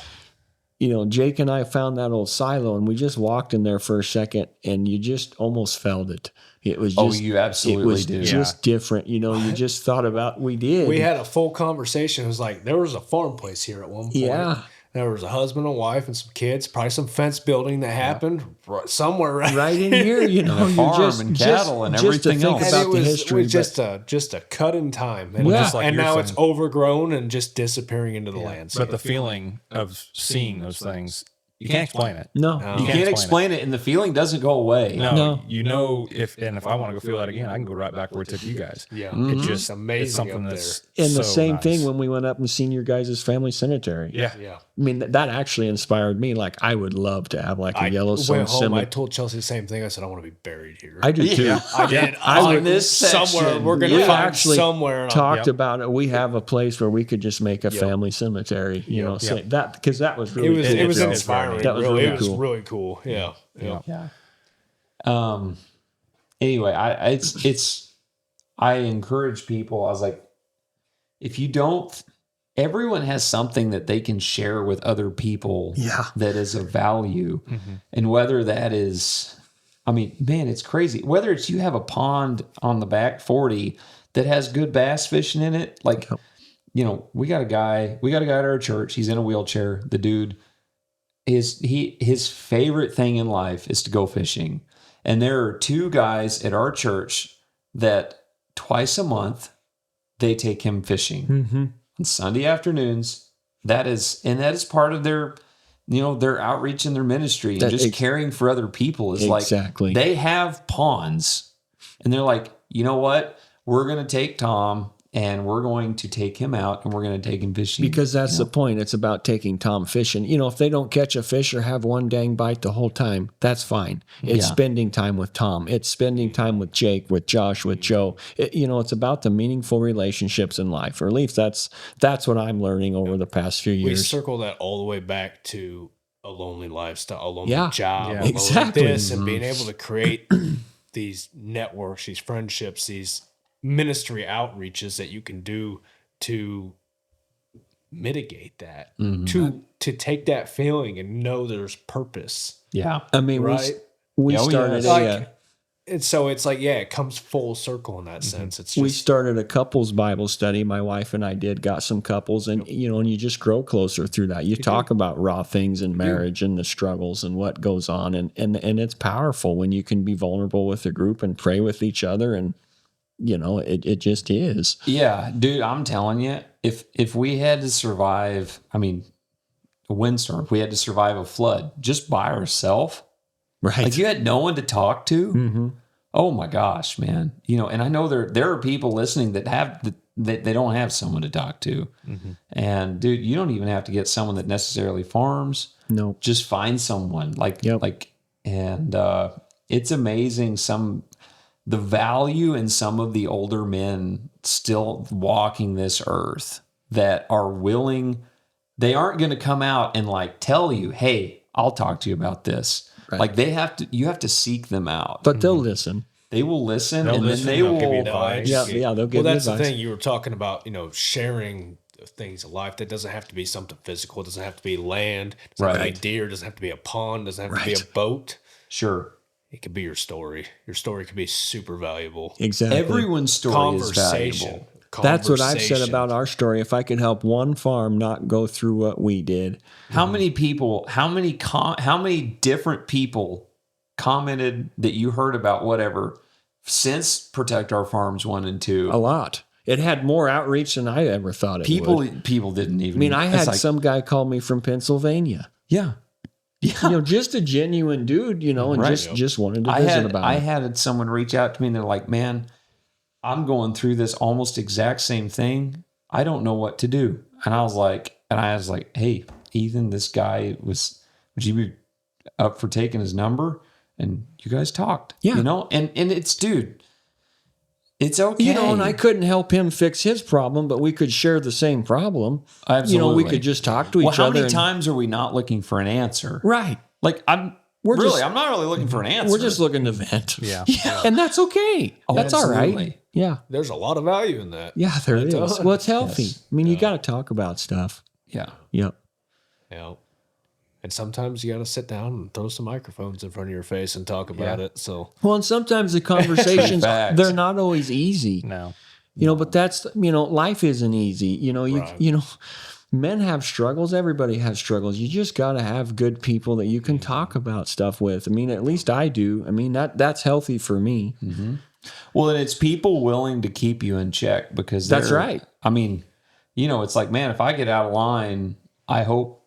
Jake and I found that old silo, and we just walked in there for a second, and you just almost felt it. It was just, you absolutely do. Just different. You just thought about, we had a full conversation. It was like, there was a farm place here at one point. Yeah. There was a husband and wife and some kids, probably some fence building that happened somewhere right in here, the farm and cattle and everything else. About and it was, the history, it was just a cut in time. And, like now it's overgrown and just disappearing into the landscape. But the feeling of seeing those things, you can't explain it. No. You can't explain it, and the feeling doesn't go away. No. If I want to go feel that again, I can go right back where it took you guys. Yeah. It's just amazing. It's something up that's there. And the so same nice. thing when we went up and seen your guys' family cemetery. Yeah. Yeah. I mean, that actually inspired me. Like, I would love to have like a Yellowstone went home, cemetery. I told Chelsea the same thing. I said, I want to be buried here. I do too. I did. On this somewhere. section. We're going to We find actually somewhere. talked about it. We have a place where we could just make a family cemetery. Say that, because that was really it was cool. inspiring. That was really, really it was cool. really cool. Yeah. Anyway, I encourage people. I was like, if you don't, everyone has something that they can share with other people that is of value. Mm-hmm. And whether that is, I mean, man, it's crazy. Whether it's you have a pond on the back 40 that has good bass fishing in it, like we got a guy at our church. He's in a wheelchair. The dude his favorite thing in life is to go fishing. And there are two guys at our church that twice a month they take him fishing on Sunday afternoons. That is part of their, their outreach and their ministry and just caring for other people is exactly. Like they have ponds and they're like, you know what? We're going to take Tom and we're going to take him out and we're going to take him fishing. Because that's the point. It's about taking Tom fishing. If they don't catch a fish or have one dang bite the whole time, that's fine. It's spending time with Tom. It's spending time with Jake, with Josh, with Joe. It's about the meaningful relationships in life, or at least that's what I'm learning over the past few years. We circle that all the way back to a lonely lifestyle, a lonely job, yeah, exactly. This, and being able to create these networks, these friendships, these ministry outreaches that you can do to mitigate that, to take that feeling and know there's purpose. Yeah. I mean, right? we started it comes full circle in that sense. It's just, we started a couples Bible study. My wife and I got some couples, and and you just grow closer through that. You talk about raw things in marriage and the struggles and what goes on, and it's powerful when you can be vulnerable with a group and pray with each other, and it just is. Yeah, dude, I'm telling you, if we had to survive, a windstorm, if we had to survive a flood just by ourselves, right? Like you had no one to talk to. Oh my gosh, man! And I know there are people listening that they don't have someone to talk to. And dude, you don't even have to get someone that necessarily farms. No, just find someone and it's amazing the value in some of the older men still walking this earth that are willing. They aren't going to come out and tell you, hey, I'll talk to you about this. Right. You have to seek them out. But they'll listen. They will listen, then they will give you advice. Yeah, they'll give you advice. Well, that's the thing you were talking about, sharing things of life. That doesn't have to be something physical. It doesn't have to be land. It doesn't have to be deer. It doesn't have to be a pond. It doesn't have to be a boat. Sure. It could be your story. Your story could be super valuable. Exactly. Everyone's story is valuable. That's what I've said about our story. If I could help one farm not go through what we did. How many different people commented that you heard about whatever since Protect Our Farms 1 and 2? A lot. It had more outreach than I ever thought it would. People didn't even. I had some guy call me from Pennsylvania. Yeah. Yeah. Just a genuine dude, and just wanted to visit about it. I had someone reach out to me and they're like, man, I'm going through this almost exact same thing. I don't know what to do. And I was like, hey, Ethan, this guy would you be up for taking his number? And you guys talked. Yeah. And it's, dude, it's okay. And I couldn't help him fix his problem, but we could share the same problem. Absolutely. We could just talk to each other. How many times are we not looking for an answer? Right. I'm not really looking for an answer. We're just looking to vent. Yeah. And that's okay. That's absolutely. all right. Yeah. There's a lot of value in that. Yeah, there is. Well, it's healthy. Yes. You got to talk about stuff. Yeah. Yep. Yeah. And sometimes you got to sit down and throw some microphones in front of your face and talk about it. So, and sometimes the conversations, they're not always easy. No. But that's, life isn't easy. Men have struggles. Everybody has struggles. You just got to have good people that you can talk about stuff with. At least I do. That's healthy for me. Mm-hmm. Well, and it's people willing to keep you in check because that's right. It's like, man, if I get out of line, I hope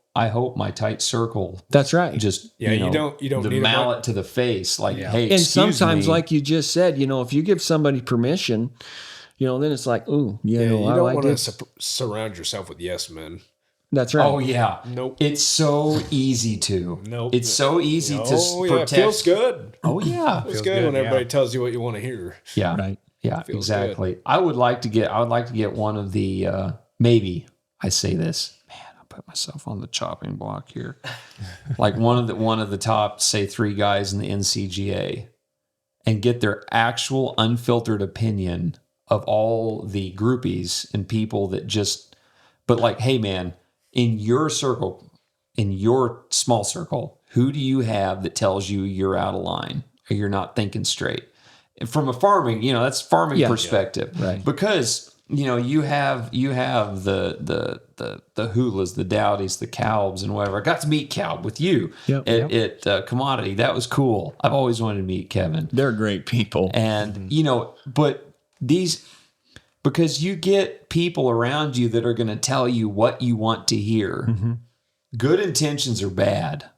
my tight circle. That's right. Just you don't the need mallet to the face. Like, hey, and sometimes, me. like you just said, if you give somebody permission, then it's like, ooh, you don't want to surround yourself with yes men. That's right. Oh yeah. Nope. It's so easy to. Nope. It's so easy to protect. It feels good. Oh yeah. It feels good when everybody tells you what you want to hear. Yeah. Right. Yeah. Exactly. Good. I would like to get one of the maybe I say this. Put myself on the chopping block here. Like one of the top, say 3 guys in the NCGA, and get their actual unfiltered opinion of all the groupies and people that but like, hey man, in your circle, in your small circle, who do you have that tells you you're out of line or you're not thinking straight? And from a farming, that's farming perspective. Yeah. Right. Because you have the Hulas, the Dowdies, the Calbs, and whatever. I got to meet Calb with you at Commodity. That was cool. I've always wanted to meet Kevin. They're great people. And, but because you get people around you that are going to tell you what you want to hear. Good intentions are bad.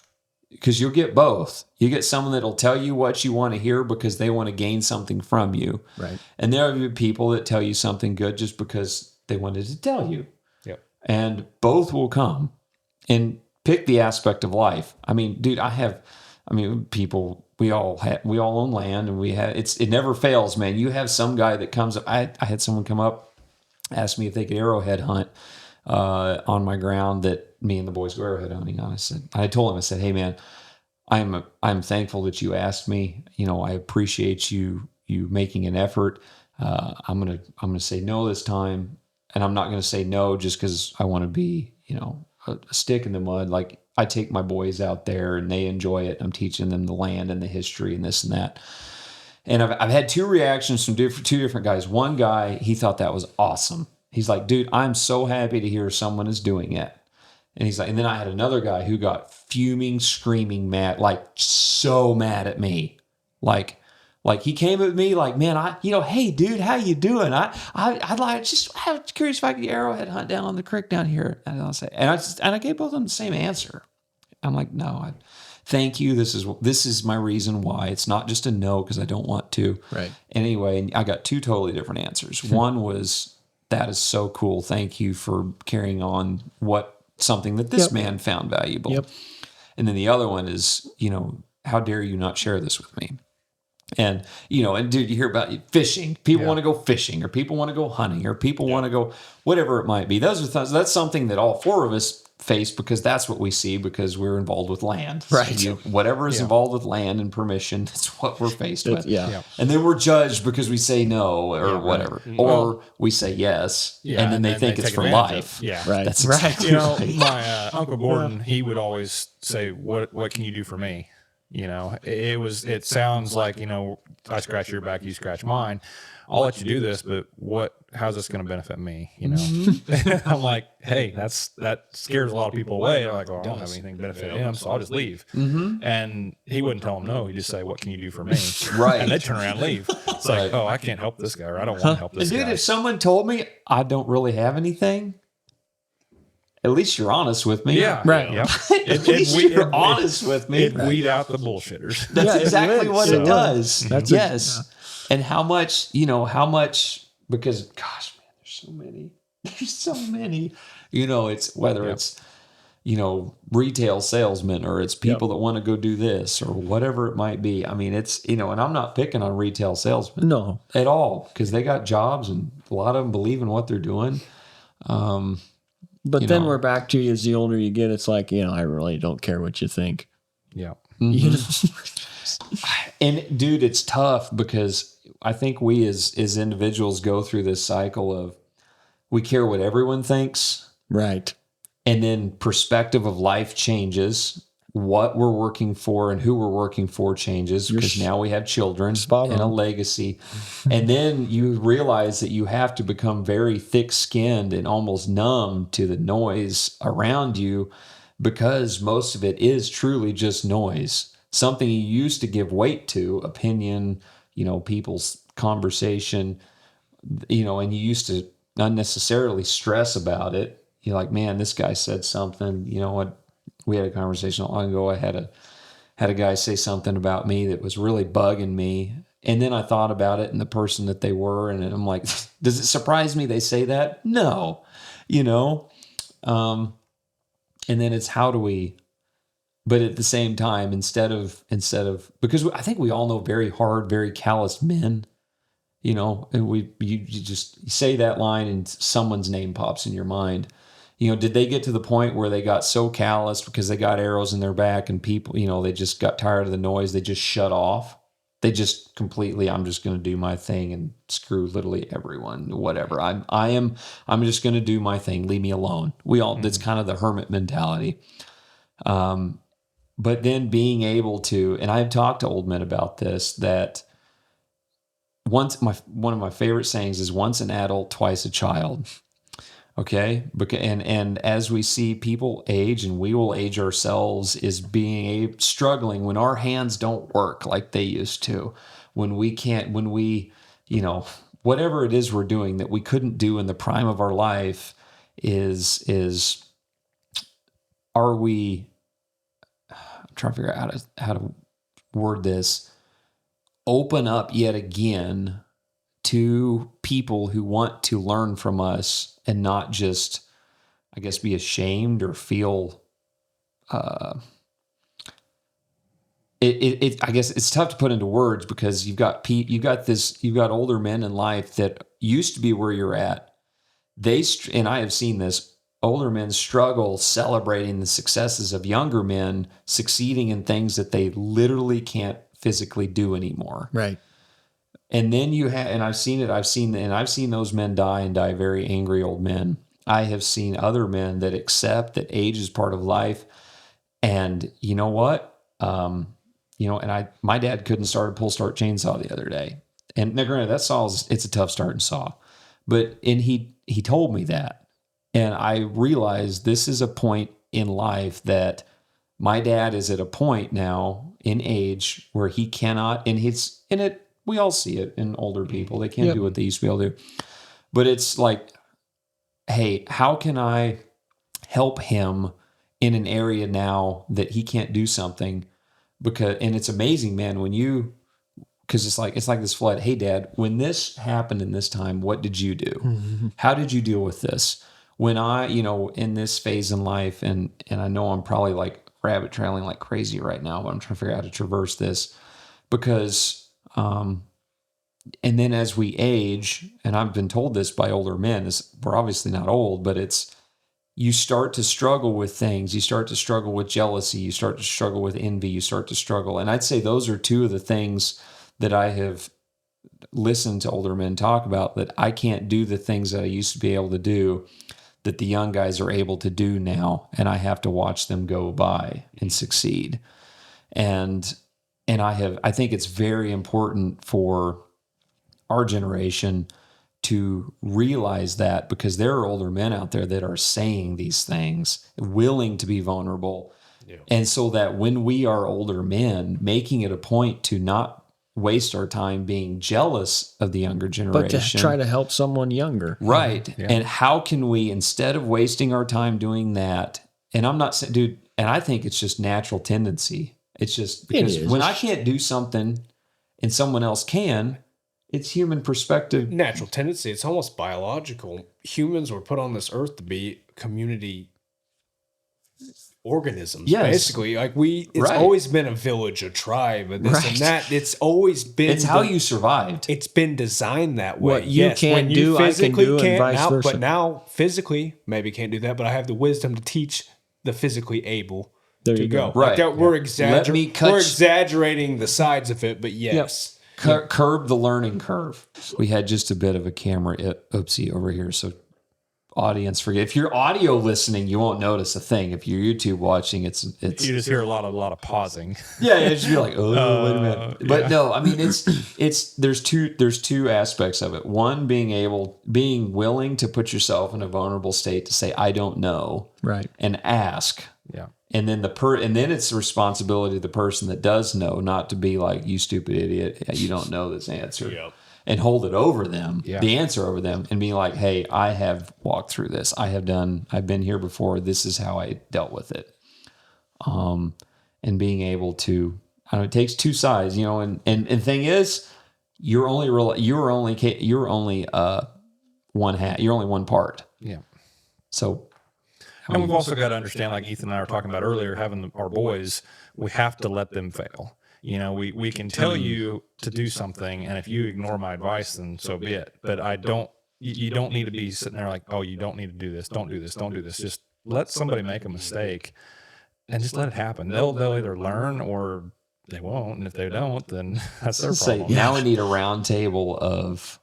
Because you'll get both. You get someone that'll tell you what you want to hear because they want to gain something from you. Right. And there are people that tell you something good just because they wanted to tell you. Yep. And both will come. And pick the aspect of life. I mean, dude, people, we all own land, and it never fails, man. You have some guy that comes up. I had someone come up, ask me if they could arrowhead hunt on my ground that me and the boys go arrowhead hunting on. I told him, hey man, I'm thankful that you asked me. I appreciate you making an effort. I'm gonna say no this time, and I'm not gonna say no just because I want to be a stick in the mud. Like, I take my boys out there and they enjoy it. I'm teaching them the land and the history and this and that. And I've had two reactions from two different guys. One guy, he thought that was awesome. He's like, dude, I'm so happy to hear someone is doing it. And he's like, and then I had another guy who got fuming, screaming mad, like so mad at me. Like he came at me like, man, hey dude, how you doing? I was curious if I could arrowhead hunt down on the creek down here. And I gave both of them the same answer. I'm like, no, thank you. This is my reason why. It's not just a no because I don't want to. Right. Anyway, I got two totally different answers. One was, that is so cool. Thank you for carrying on something that this man found valuable. Yep. And then the other one is, how dare you not share this with me? And, and dude, you hear about fishing. People want to go fishing, or people want to go hunting, or people want to go, whatever it might be. That's something that all four of us face, because that's what we see, because we're involved with land. Right. So whatever is involved with land and permission, that's what we're faced with. Yeah. And then we're judged because we say no or whatever. Right. Or we say yes, and then they think it's for life. Right. That's exactly right. My Uncle Gordon, he would always say, what can you do for me? It sounds like, I scratch your back, you scratch mine. I'll let you do this, but how's this going to benefit me? I'm like, hey, that scares a lot of people away. They're like, I don't have anything to benefit him, so I'll just leave. And he wouldn't tell them no. He'd just say, what can you do for me? Right. And they'd turn around and leave. It's like, oh, I can't help this guy, or I don't want to help this Dude, guy. if someone told me I don't really have anything, at least you're honest with me. Yeah. Right. Yep. At least you're honest with me. It'd weed out the bullshitters. That's exactly what it does. That's yes. And how much, because gosh, man, there's so many. There's so many. It's whether it's, retail salesmen, or it's people that want to go do this, or whatever it might be. I mean, it's, and I'm not picking on retail salesmen. No. At all, because they got jobs and a lot of them believe in what they're doing. But then we're back to, as the older you get, it's like, I really don't care what you think. Yeah. And dude, it's tough, because I think we as individuals go through this cycle of, we care what everyone thinks. Right. And then perspective of life changes. What we're working for and who we're working for changes, because now we have children and a legacy. And then you realize that you have to become very thick-skinned and almost numb to the noise around you, because most of it is truly just noise. Something you used to give weight to, opinion, people's conversation, and you used to unnecessarily stress about it. You're like, man, this guy said something, what? We had a conversation not long ago. I had a guy say something about me that was really bugging me. And then I thought about it and the person that they were. And I'm like, does it surprise me they say that? No. And then it's, how do we, but at the same time, instead of, because I think we all know very hard, very calloused men, and you just say that line and someone's name pops in your mind. Did they get to the point where they got so calloused because they got arrows in their back and people, they just got tired of the noise, they just shut off? They just completely, I'm just going to do my thing and screw literally everyone, whatever. I'm just going to do my thing. Leave me alone. That's kind of the hermit mentality. But then being able to, and I've talked to old men about this, that one of my favorite sayings is once an adult, twice a child. Okay, and as we see people age, and we will age ourselves, is struggling when our hands don't work like they used to, when we whatever it is we're doing that we couldn't do in the prime of our life, are we? I'm trying to figure out how to word this. Open up yet again to people who want to learn from us and not just, I guess, be ashamed or feel. I guess it's tough to put into words because you've got older men in life that used to be where you're at. And I have seen this. Older men struggle celebrating the successes of younger men succeeding in things that they literally can't physically do anymore. Right. And then I've seen those men die very angry old men. I have seen other men that accept that age is part of life. And you know what? My dad couldn't start a pull start chainsaw the other day. And now granted, it's a tough starting saw. And he told me that. And I realized this is a point in life that my dad is at a point now in age where he cannot, we all see it in older people. They can't do what they used to be able to do. But it's like, hey, how can I help him in an area now that he can't do something? And it's amazing, man, because it's like this flood. Hey, Dad, when this happened in this time, what did you do? Mm-hmm. How did you deal with this? When in this phase in life, and I know I'm probably like rabbit trailing like crazy right now, but I'm trying to figure out how to traverse this because, and then as we age, and I've been told this by older men, we're obviously not old, but you start to struggle with things. You start to struggle with jealousy. You start to struggle with envy. You start to struggle. And I'd say those are two of the things that I have listened to older men talk about, that I can't do the things that I used to be able to do that the young guys are able to do now. And I have to watch them go by and succeed. And I think it's very important for our generation to realize that, because there are older men out there that are saying these things, willing to be vulnerable. Yeah. And so that when we are older men, making it a point to not waste our time being jealous of the younger generation, but to try to help someone younger. Right. Yeah. And how can we, instead of wasting our time doing that, and I'm not saying, dude, and I think it's just natural tendency. It's just because when I can't do something and someone else can, it's human perspective. Natural tendency. It's almost biological. Humans were put on this earth to be community organisms. Yes. Basically. Like it's always been a village, a tribe, and this and that. It's always been. It's how you survived. It's been designed that way. What you can't do, I can do, and vice versa. But now physically, maybe can't do that, but I have the wisdom to teach the physically able to go. Right. Like we're exaggerating the sides of it, but yes. Yep. Curb the learning curve. We had just a bit of a camera oopsie over here, so audience forget. If you're audio listening, you won't notice a thing. If you're YouTube watching, it's you just hear a lot of pausing. Yeah, just be like, oh, wait a minute. But no, I mean there's two aspects of it. One, being willing to put yourself in a vulnerable state to say I don't know, right, and ask. Yeah. And then then it's the responsibility of the person that does know not to be like, you stupid idiot, you don't know this answer. Yep. And hold it over them, the answer over them, and be like, hey, I have walked through this. I've been here before. This is how I dealt with it. And being able to, it takes two sides, and the thing is, you're only one hat. You're only one part. Yeah. So. And we've also got to understand, like Ethan and I were talking about earlier, having our boys, we have to let them fail. We can tell you to do something, and if you ignore my advice, then so be it. But you don't need to be sitting there like, oh, you don't need to do this. Don't do this. Don't do this. Just let somebody make a mistake and just let it happen. They'll either learn or they won't. And if they don't, then that's their problem. Now we need a round table of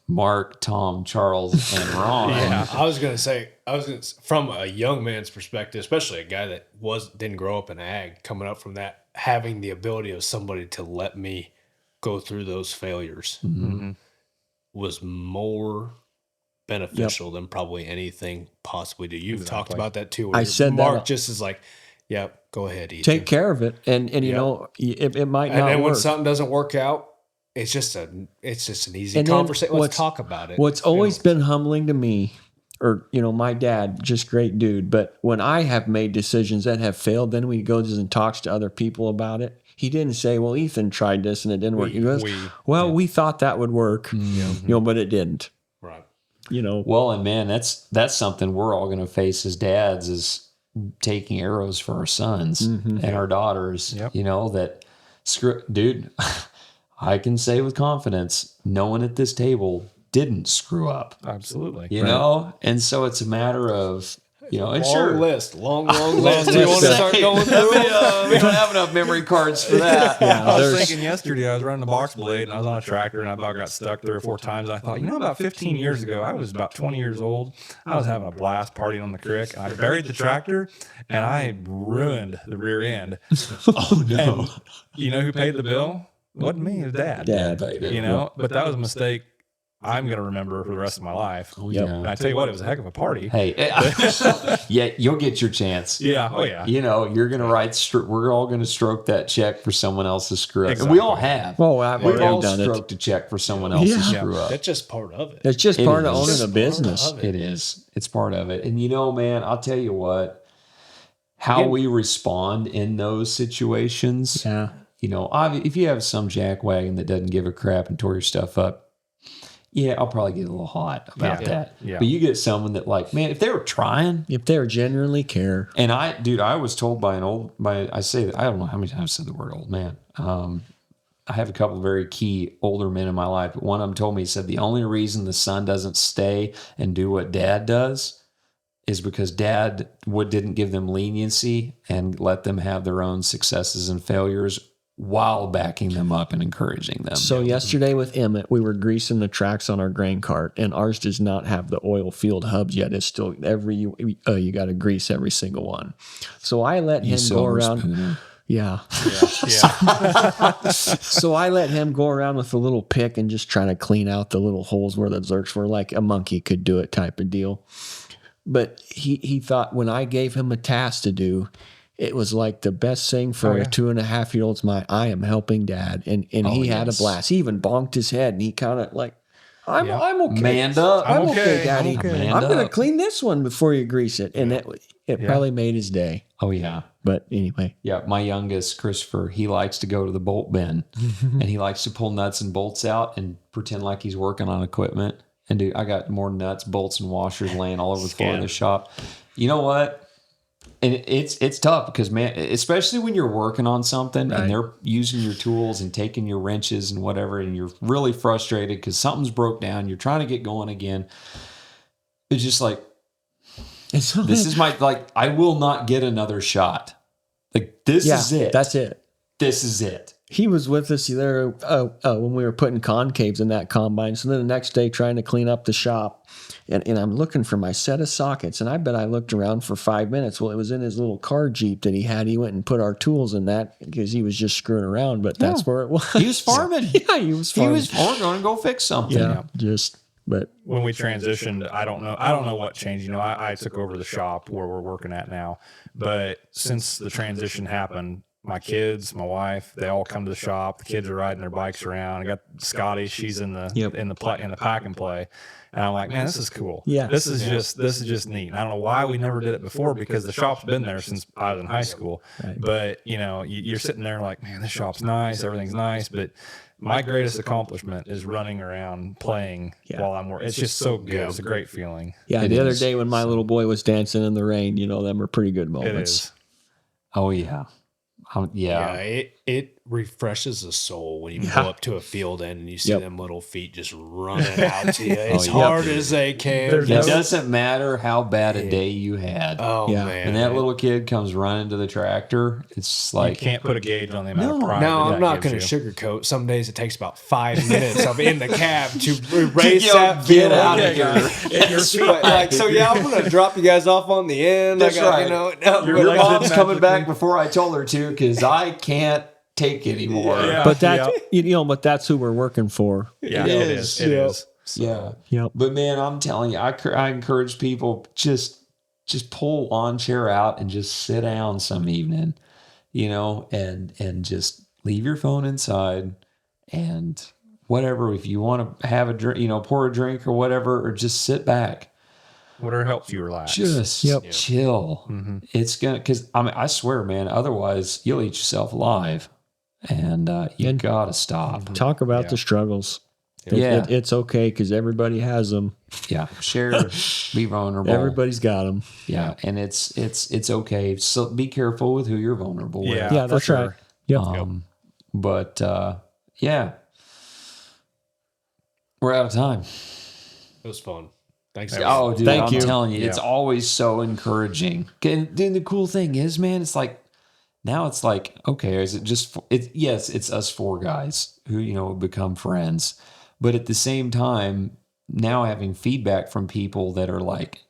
Mark, Tom, Charles, and Ron. Yeah, I was gonna say, from a young man's perspective, especially a guy that didn't grow up in ag, coming up from that, having the ability of somebody to let me go through those failures Mm-hmm. was more beneficial than probably anything possibly do. You've talked Exactly. about that too. Where I said Mark that. just is like, "Yep, go ahead, Ethan." Take care of it, and you Yep. know it might And not then when work. something doesn't work out, it's just an easy And then conversation. Let's talk about it. What's always been humbling to me, or my dad, just great dude. But when I have made decisions that have failed, then we goes and talks to other people about it. He didn't say, "Well, Ethan tried this and it didn't work." He goes, "Well, we thought that would work, but it didn't." Right. Well, and man, that's something we're all going to face as dads, is taking arrows for our sons and our daughters. Yep. That dude, I can say with confidence, no one at this table didn't screw up. Absolutely. You know, and so it's a matter of and Long sure. list. Long list. Do you want to start going through? We don't have enough memory cards for that. I was thinking yesterday, I was running a box blade and I was on a tractor and I about got stuck 3 or 4 times. I thought, about 15 years ago, I was about 20 years old. I was having a blast partying on the creek and I buried the tractor and I ruined the rear end. Oh no. And you know who paid the bill? It wasn't me, it was Dad. Dad. But that was a mistake I'm going to remember for the rest of my life. Oh, Yep. yeah. And I tell you what, it was a heck of a party. Hey, yeah, you'll get your chance. Yeah. Oh, yeah. You're going to write, we're all going to stroke that check for someone else's screw up. Exactly. And we all have. Oh, I've We've all done it. stroked a check for someone else's Yeah. screw up. That's just part of it. It's just It part of is. owning a Just business. part of it. It is. It's part of it. And man, I'll tell you what, how we respond in those situations, Yeah. if you have some jackwagon that doesn't give a crap and tore your stuff up, yeah, I'll probably get a little hot about that. Yeah. But you get someone that man, if they were trying, If they genuinely care. and I was told by I say that, I don't know how many times I've said the word old man. I have a couple of very key older men in my life, but one of them told me, he said, the only reason the son doesn't stay and do what dad does is because dad didn't give them leniency and let them have their own successes and failures while backing them up and encouraging them. So yesterday with Emmett, we were greasing the tracks on our grain cart, and ours does not have the oil field hubs yet. It's still you got to grease every single one. So I let him go around. Yeah. So I let him go around with a little pick and just try to clean out the little holes where the zerks were, like a monkey could do it type of deal. But he thought when I gave him a task to do, it was like the best thing for a 2.5-year-old's mind. I am helping Dad. And he had a blast. He even bonked his head and he kind of like, I'm okay. Manned up. I'm okay, Daddy. Man I'm going to up. clean this one before you grease it. And it probably made his day. Oh, yeah. But anyway. Yeah, my youngest, Christopher, he likes to go to the bolt bin and he likes to pull nuts and bolts out and pretend like he's working on equipment. And dude, I got more nuts, bolts, and washers laying all over the floor of the shop. You know what? And it's tough because, man, especially when you're working on something and they're using your tools and taking your wrenches and whatever, and you're really frustrated because something's broke down. You're trying to get going again. It's just like, this is I will not get another shot. Like, this is it. That's it. This is it. He was with us there when we were putting concaves in that combine. So then the next day trying to clean up the shop, and I'm looking for my set of sockets. And I bet I looked around for 5 minutes. Well, it was in his little car Jeep that he had. He went and put our tools in that because he was just screwing around. But that's where it was. He was farming. Yeah, he was farming. He was going to go fix something. Yeah, but when we transitioned, I don't know what changed. I took over the shop where we're working at now, but since the transition happened, my kids, my wife, they all come to the shop. The kids are riding their bikes around. I got Scotty; she's in the pack and play, and I'm like, man, this is cool. Yeah, this is just neat. And I don't know why we never did it before because the shop's been there since I was in high school. Right. But you're sitting there like, man, this shop's nice, everything's nice, but my greatest accomplishment is running around playing while I'm working. It's just so good. It's a great feeling. Yeah, the other day when my little boy was dancing in the rain, them are pretty good moments. It is. Oh, yeah. Yeah, it refreshes the soul when you go up to a field end and you see them little feet just running out to you as hard as they can. It doesn't matter how bad a day you had. Oh, man. And that little kid comes running to the tractor. It's like... You can't put a gauge on the amount of pride. Now, I'm not going to sugarcoat. Some days it takes about 5 minutes of in the cab to race that get out of here. I'm going to drop you guys off on the end. That's right. Your Your mom's coming back before I told her to because I can't take anymore. Yeah. But that but that's who we're working for. Yeah, It it is. is. It Yep. is. Yeah. Yep. But man, I'm telling you, I encourage people just pull a lawn chair out and just sit down some evening, and just leave your phone inside and whatever. If you want to have a drink, pour a drink or whatever, or just sit back. Whatever helps you relax. Just chill. It's because I swear, man, otherwise you'll eat yourself alive, and you gotta stop. Talk about the struggles. Yeah. It's okay because everybody has them. Yeah, share, be vulnerable. Everybody's got them. Yeah, and it's okay. So be careful with who you're vulnerable with. Yeah, that's right. Yep. But yeah, we're out of time. It was fun. Thanks. Oh, dude, Thank I'm you. telling you, it's Yeah. always so encouraging. And the cool thing is, man, it's like now it's like, okay, is it just? Yes, it's us four guys who become friends, but at the same time, now having feedback from people that are like,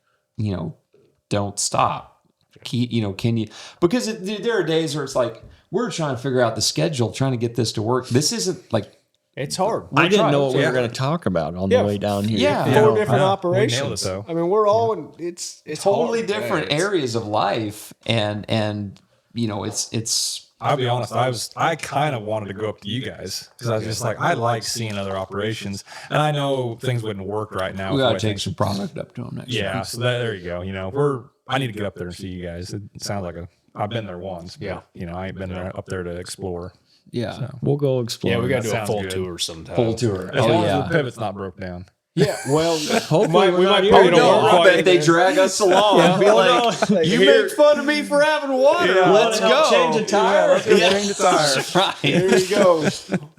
don't stop. Can you? Because there are days where it's like we're trying to figure out the schedule, trying to get this to work. This isn't like. It's hard. I didn't know what we Yeah. were going to talk about on the way down here. Yeah. Four different We operations. nailed it, though. I mean, we're all in. It's Totally hard. different Yeah, it's- areas of life, and it's. I'll be honest. I kind of wanted to go up to you guys because I was just like, I like seeing other operations, and I know things wouldn't work right now. We with gotta the way take things- some product up to them next Yeah, week. so there you go. I need to get up there and see you guys. It sounds like I've been there once. But, I ain't been there up there to explore. Yeah. We'll go explore. Yeah, we got to do a sounds full good. tour sometime. Full tour. As Oh long as yeah. the pivot's not broke down. Yeah, well, Hopefully we might we're be not able to here. work I quite bet they a bit. drag us along and be like, "You make fun of me for having water. Let's go. Change a tire. Change the tire. Right. There you go.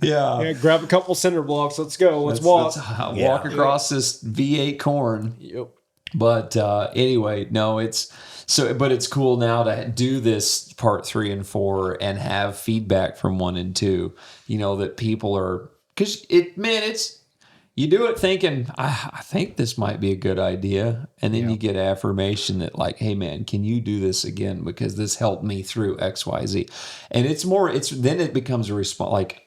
Yeah. Yeah, grab a couple cinder blocks. Let's go. Let's Let's walk. walk across this V8 corn. Yep. But anyway, no, but it's cool now to do this part 3 and 4 and have feedback from 1 and 2. That people are, because you do it thinking, I think this might be a good idea, and then you get affirmation that like, hey man, can you do this again because this helped me through XYZ, and then it becomes a response like.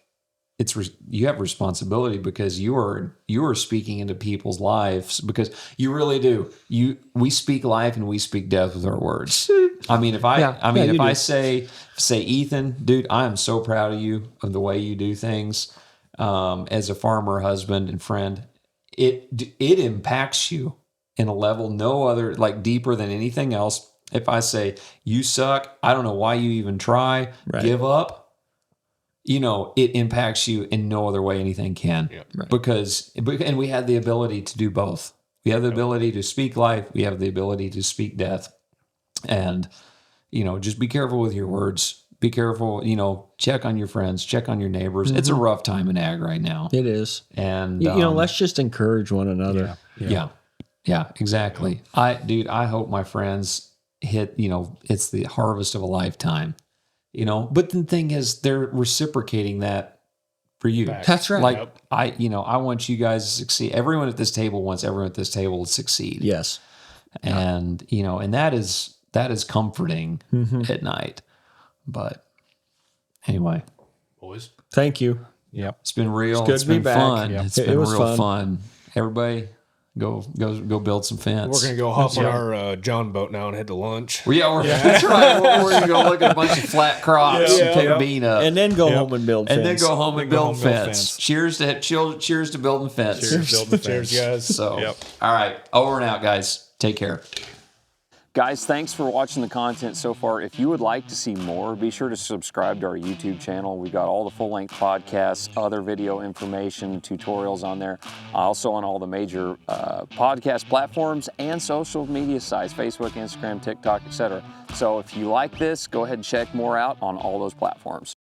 You have responsibility because you are speaking into people's lives because you really do. We speak life and we speak death with our words. I mean, if I say Ethan, dude, I am so proud of you of the way you do things as a farmer, husband, and friend. It impacts you in a level no other, like deeper than anything else. If I say you suck, I don't know why you even try, give up. It impacts you in no other way anything can. Yeah. And we have the ability to do both. We have the ability to speak life. We have the ability to speak death. And, just be careful with your words. Be careful, check on your friends, check on your neighbors. It's a rough time in ag right now. It is. And, let's just encourage one another. Yeah, exactly. I hope my friends hit, it's the harvest of a lifetime. But the thing is, they're reciprocating that for you. That's right. Like I want you guys to succeed. Everyone at this table wants everyone at this table to succeed. Yes. And and that is comforting at night. But anyway, Boys. Thank you. Yep. it's been real. good It's to be been back. fun. Yep. It's It been was real fun. fun. Everybody, go build some fence. We're going to go hop on our John boat now and head to lunch. That's right. We're gonna go look at a bunch of flat crops and pick a bean up. And then go home and build And fence. then go home and build build fence. fence. Cheers to building fence. Cheers, build the fence. Cheers, guys. So, Yep. all right, over and out, guys. Take care. Guys, thanks for watching the content so far. If you would like to see more, be sure to subscribe to our YouTube channel. We've got all the full-length podcasts, other video information, tutorials on there. Also on all the major podcast platforms and social media sites, Facebook, Instagram, TikTok, etc. So if you like this, go ahead and check more out on all those platforms.